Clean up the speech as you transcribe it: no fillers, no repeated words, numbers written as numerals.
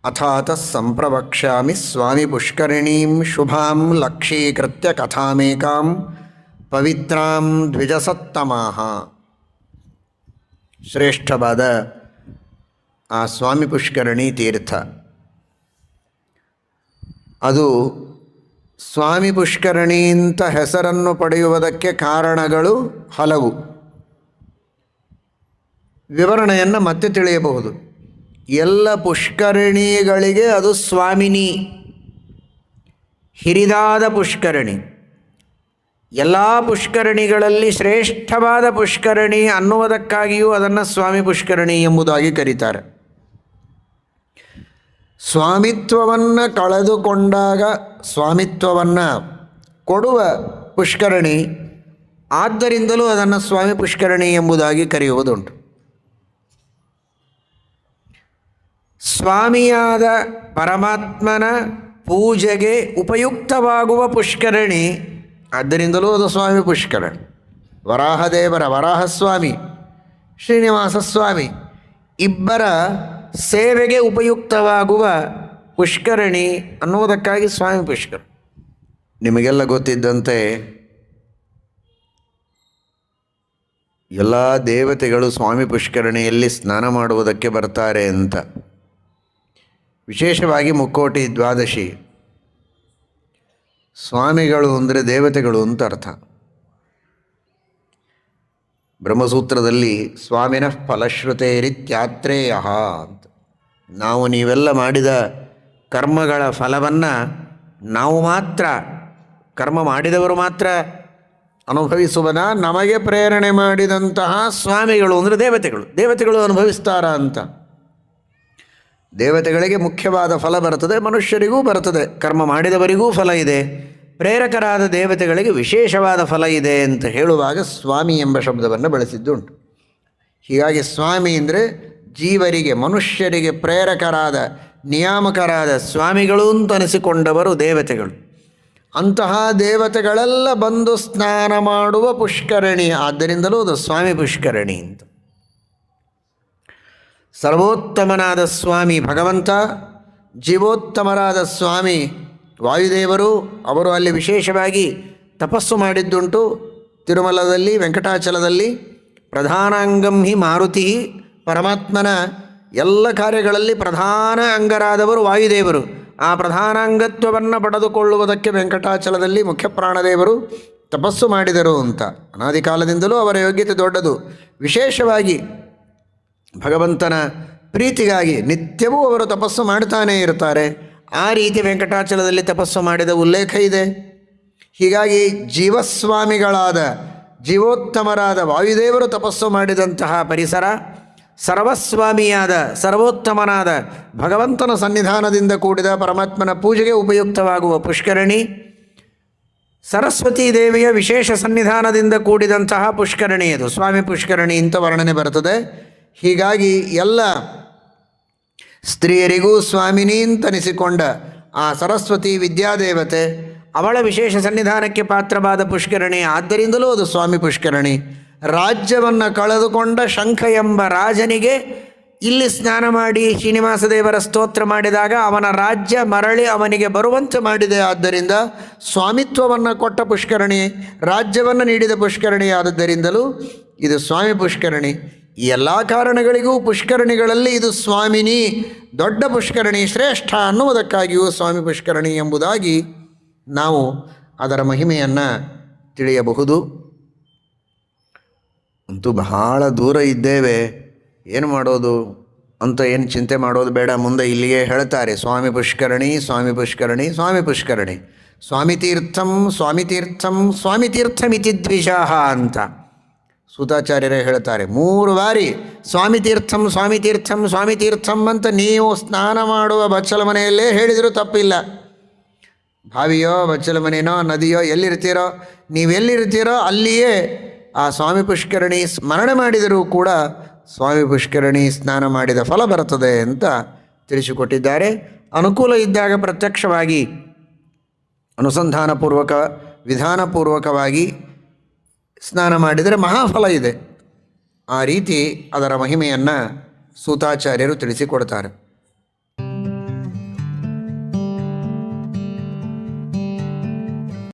ಅಥಾತಃ ಸಂಪ್ರವಕ್ಷ್ಯಾಮಿ ಸ್ವಾಮಿ ಪುಷ್ಕರಿಣೀಂ ಶುಭಾಂ ಲಕ್ಷೀಕೃತ್ಯ ಕಥಾಮೇಕಾಂ ಪವಿತ್ರಾಂ ದ್ವಿಜಸತ್ತಮಾಹ. ಶ್ರೇಷ್ಠವಾದ ಆ ಸ್ವಾಮಿ ಪುಷ್ಕರಣಿ ತೀರ್ಥ, ಅದು ಸ್ವಾಮಿ ಪುಷ್ಕರಣಿ ಅಂತ ಹೆಸರನ್ನು ಪಡೆಯುವುದಕ್ಕೆ ಕಾರಣಗಳು ಹಲವು. ವಿವರಣೆಯನ್ನು ಮತ್ತೆ ತಿಳಿಯಬಹುದು. ಎಲ್ಲ ಪುಷ್ಕರಣಿಗಳಿಗೆ ಅದು ಸ್ವಾಮಿನಿ, ಹಿರಿದಾದ ಪುಷ್ಕರಣಿ. ಎಲ್ಲ ಪುಷ್ಕರಣಿಗಳಲ್ಲಿ ಶ್ರೇಷ್ಠವಾದ ಪುಷ್ಕರಣಿ ಅನ್ನುವುದಕ್ಕಾಗಿಯೂ ಅದನ್ನು ಸ್ವಾಮಿ ಪುಷ್ಕರಣಿ ಎಂಬುದಾಗಿ ಕರೀತಾರೆ. ಸ್ವಾಮಿತ್ವವನ್ನು ಕಳೆದುಕೊಂಡಾಗ ಸ್ವಾಮಿತ್ವವನ್ನು ಕೊಡುವ ಪುಷ್ಕರಣಿ, ಆದ್ದರಿಂದಲೂ ಅದನ್ನು ಸ್ವಾಮಿ ಪುಷ್ಕರಣಿ ಎಂಬುದಾಗಿ ಕರೆಯುವುದುಂಟು. ಸ್ವಾಮಿಯಾದ ಪರಮಾತ್ಮನ ಪೂಜೆಗೆ ಉಪಯುಕ್ತವಾಗುವ ಪುಷ್ಕರಣಿ, ಆದ್ದರಿಂದಲೂ ಅದು ಸ್ವಾಮಿ ಪುಷ್ಕರಣಿ. ವರಾಹದೇವರ ವರಾಹಸ್ವಾಮಿ, ಶ್ರೀನಿವಾಸ ಸ್ವಾಮಿ ಇಬ್ಬರ ಸೇವೆಗೆ ಉಪಯುಕ್ತವಾಗುವ ಪುಷ್ಕರಣಿ ಅನ್ನುವುದಕ್ಕಾಗಿ ಸ್ವಾಮಿ ಪುಷ್ಕರಣಿ. ನಿಮಗೆಲ್ಲ ಗೊತ್ತಿದ್ದಂತೆ ಎಲ್ಲ ದೇವತೆಗಳು ಸ್ವಾಮಿ ಪುಷ್ಕರಣಿಯಲ್ಲಿ ಸ್ನಾನ ಮಾಡುವುದಕ್ಕೆ ಬರ್ತಾರೆ ಅಂತ. ವಿಶೇಷವಾಗಿ ಮುಕ್ಕೋಟಿ ದ್ವಾದಶಿ. ಸ್ವಾಮಿಗಳು ಅಂದರೆ ದೇವತೆಗಳು ಅಂತ ಅರ್ಥ. ಬ್ರಹ್ಮಸೂತ್ರದಲ್ಲಿ ಸ್ವಾಮಿನಃ ಫಲಶ್ರುತೇರಿತ್ಯಾತ್ರೇಯ ಅಂತ. ನಾವು ನೀವೆಲ್ಲ ಮಾಡಿದ ಕರ್ಮಗಳ ಫಲವನ್ನು ನಾವು ಮಾತ್ರ, ಕರ್ಮ ಮಾಡಿದವರು ಮಾತ್ರ ಅನುಭವಿಸುವನ, ನಮಗೆ ಪ್ರೇರಣೆ ಮಾಡಿದಂತಹ ಸ್ವಾಮಿಗಳು ಅಂದರೆ ದೇವತೆಗಳು. ದೇವತೆಗಳು ಅನುಭವಿಸ್ತಾರ ಅಂತ. ದೇವತೆಗಳಿಗೆ ಮುಖ್ಯವಾದ ಫಲ ಬರ್ತದೆ, ಮನುಷ್ಯರಿಗೂ ಬರ್ತದೆ. ಕರ್ಮ ಮಾಡಿದವರಿಗೂ ಫಲ ಇದೆ, ಪ್ರೇರಕರಾದ ದೇವತೆಗಳಿಗೆ ವಿಶೇಷವಾದ ಫಲ ಇದೆ ಅಂತ ಹೇಳುವಾಗ ಸ್ವಾಮಿ ಎಂಬ ಶಬ್ದವನ್ನು ಬಳಸಿದ್ದುಂಟು. ಹೀಗಾಗಿ ಸ್ವಾಮಿ ಅಂದರೆ ಜೀವರಿಗೆ, ಮನುಷ್ಯರಿಗೆ ಪ್ರೇರಕರಾದ, ನಿಯಾಮಕರಾದ ಸ್ವಾಮಿಗಳು ಅಂತ ಅನಿಸಿಕೊಂಡವರು ದೇವತೆಗಳು. ಅಂತಹ ದೇವತೆಗಳೆಲ್ಲ ಬಂದು ಸ್ನಾನ ಮಾಡುವ ಪುಷ್ಕರಣಿ, ಆದ್ದರಿಂದಲೂ ಅದು ಸ್ವಾಮಿ ಪುಷ್ಕರಣಿ ಅಂತ. ಸರ್ವೋತ್ತಮನಾದ ಸ್ವಾಮಿ ಭಗವಂತ, ಜೀವೋತ್ತಮರಾದ ಸ್ವಾಮಿ ವಾಯುದೇವರು, ಅವರು ಅಲ್ಲಿ ವಿಶೇಷವಾಗಿ ತಪಸ್ಸು ಮಾಡಿದ್ದುಂಟು. ತಿರುಮಲದಲ್ಲಿ, ವೆಂಕಟಾಚಲದಲ್ಲಿ ಪ್ರಧಾನಾಂಗಂ ಹಿ ಮಾರುತಿ, ಪರಮಾತ್ಮನ ಎಲ್ಲ ಕಾರ್ಯಗಳಲ್ಲಿ ಪ್ರಧಾನ ಅಂಗರಾದವರು ವಾಯುದೇವರು. ಆ ಪ್ರಧಾನಾಂಗತ್ವವನ್ನು ಪಡೆದುಕೊಳ್ಳುವುದಕ್ಕೆ ವೆಂಕಟಾಚಲದಲ್ಲಿ ಮುಖ್ಯ ಪ್ರಾಣದೇವರು ತಪಸ್ಸು ಮಾಡಿದರು ಅಂತ. ಅನಾದಿ ಕಾಲದಿಂದಲೂ ಅವರ ಯೋಗ್ಯತೆ ದೊಡ್ಡದು. ವಿಶೇಷವಾಗಿ ಭಗವಂತನ ಪ್ರೀತಿಗಾಗಿ ನಿತ್ಯವೂ ಅವರು ತಪಸ್ಸು ಮಾಡ್ತಾನೇ ಇರ್ತಾರೆ. ಆ ರೀತಿ ವೆಂಕಟಾಚಲದಲ್ಲಿ ತಪಸ್ಸು ಮಾಡಿದ ಉಲ್ಲೇಖ ಇದೆ. ಹೀಗಾಗಿ ಜೀವಸ್ವಾಮಿಗಳಾದ, ಜೀವೋತ್ತಮರಾದ ವಾಯುದೇವರು ತಪಸ್ಸು ಮಾಡಿದಂತಹ ಪರಿಸರ, ಸರ್ವಸ್ವಾಮಿಯಾದ, ಸರ್ವೋತ್ತಮನಾದ ಭಗವಂತನ ಸನ್ನಿಧಾನದಿಂದ ಕೂಡಿದ ಪರಮಾತ್ಮನ ಪೂಜೆಗೆ ಉಪಯುಕ್ತವಾಗುವ ಪುಷ್ಕರಣಿ, ಸರಸ್ವತೀ ದೇವಿಯ ವಿಶೇಷ ಸನ್ನಿಧಾನದಿಂದ ಕೂಡಿದಂತಹ ಪುಷ್ಕರಣಿ, ಅದು ಸ್ವಾಮಿ ಪುಷ್ಕರಣಿ ಅಂತ ವರ್ಣನೆ ಬರ್ತದೆ. ಹೀಗಾಗಿ ಎಲ್ಲ ಸ್ತ್ರೀಯರಿಗೂ ಸ್ವಾಮಿನಿ ಅಂತನಿಸಿಕೊಂಡ ಆ ಸರಸ್ವತಿ ವಿದ್ಯಾದೇವತೆ, ಅವಳ ವಿಶೇಷ ಸನ್ನಿಧಾನಕ್ಕೆ ಪಾತ್ರವಾದ ಪುಷ್ಕರಣಿ, ಆದ್ದರಿಂದಲೂ ಅದು ಸ್ವಾಮಿ ಪುಷ್ಕರಣಿ. ರಾಜ್ಯವನ್ನು ಕಳೆದುಕೊಂಡ ಶಂಖ ಎಂಬ ರಾಜನಿಗೆ ಇಲ್ಲಿ ಸ್ನಾನ ಮಾಡಿ ಶ್ರೀನಿವಾಸ ದೇವರ ಸ್ತೋತ್ರ ಮಾಡಿದಾಗ ಅವನ ರಾಜ್ಯ ಮರಳಿ ಅವನಿಗೆ ಬರುವಂತೆ ಮಾಡಿದೆ. ಆದ್ದರಿಂದ ಸ್ವಾಮಿತ್ವವನ್ನು ಕೊಟ್ಟ ಪುಷ್ಕರಣಿ, ರಾಜ್ಯವನ್ನು ನೀಡಿದ ಪುಷ್ಕರಣಿ ಆದದ್ದರಿಂದಲೂ ಇದು ಸ್ವಾಮಿ ಪುಷ್ಕರಣಿ. ಈ ಎಲ್ಲ ಕಾರಣಗಳಿಗೂ ಪುಷ್ಕರಣಿಗಳಲ್ಲಿ ಇದು ಸ್ವಾಮಿನಿ, ದೊಡ್ಡ ಪುಷ್ಕರಣಿ, ಶ್ರೇಷ್ಠ ಅನ್ನುವುದಕ್ಕಾಗಿಯೂ ಸ್ವಾಮಿ ಪುಷ್ಕರಣಿ ಎಂಬುದಾಗಿ ನಾವು ಅದರ ಮಹಿಮೆಯನ್ನು ತಿಳಿಯಬಹುದು. ಅಂತೂ ಬಹಳ ದೂರ ಇದ್ದೇವೆ, ಏನು ಮಾಡೋದು ಅಂತ ಏನು ಚಿಂತೆ ಮಾಡೋದು ಬೇಡ. ಮುಂದೆ ಇಲ್ಲಿಯೇ ಹೇಳ್ತಾರೆ, ಸ್ವಾಮಿ ಪುಷ್ಕರಣಿ, ಸ್ವಾಮಿ ಪುಷ್ಕರಣಿ, ಸ್ವಾಮಿ ಪುಷ್ಕರಣಿ, ಸ್ವಾಮಿ ತೀರ್ಥಂ, ಸ್ವಾಮಿ ತೀರ್ಥಂ, ಸ್ವಾಮಿ ತೀರ್ಥಮಿತಿ ದ್ವಿಷಃ ಅಂತ ಸೂತಾಚಾರ್ಯರೇ ಹೇಳ್ತಾರೆ. 3 ಬಾರಿ ಸ್ವಾಮಿ ತೀರ್ಥಂ, ಸ್ವಾಮಿ ತೀರ್ಥಂ, ಸ್ವಾಮಿ ತೀರ್ಥಂ ಅಂತ ನೀವು ಸ್ನಾನ ಮಾಡುವ ಬಚ್ಚಲ ಮನೆಯಲ್ಲೇ ಹೇಳಿದರೂ ತಪ್ಪಿಲ್ಲ. ಬಾವಿಯೋ, ಬಚ್ಚಲ ಮನೆಯೋ, ನದಿಯೋ ಎಲ್ಲಿರ್ತೀರೋ, ನೀವೆಲ್ಲಿರ್ತೀರೋ ಅಲ್ಲಿಯೇ ಆ ಸ್ವಾಮಿ ಪುಷ್ಕರಣಿ ಸ್ಮರಣೆ ಮಾಡಿದರೂ ಕೂಡ ಸ್ವಾಮಿ ಪುಷ್ಕರಣಿ ಸ್ನಾನ ಮಾಡಿದ ಫಲ ಬರ್ತದೆ ಅಂತ ತಿಳಿಸಿಕೊಟ್ಟಿದ್ದಾರೆ. ಅನುಕೂಲ ಇದ್ದಾಗ ಪ್ರತ್ಯಕ್ಷವಾಗಿ ಅನುಸಂಧಾನಪೂರ್ವಕ, ವಿಧಾನಪೂರ್ವಕವಾಗಿ ಸ್ನಾನ ಮಾಡಿದರೆ ಮಹಾಫಲ ಇದೆ. ಆ ರೀತಿ ಅದರ ಮಹಿಮೆಯನ್ನು ಸೂತಾಚಾರ್ಯರು ತಿಳಿಸಿಕೊಡ್ತಾರೆ.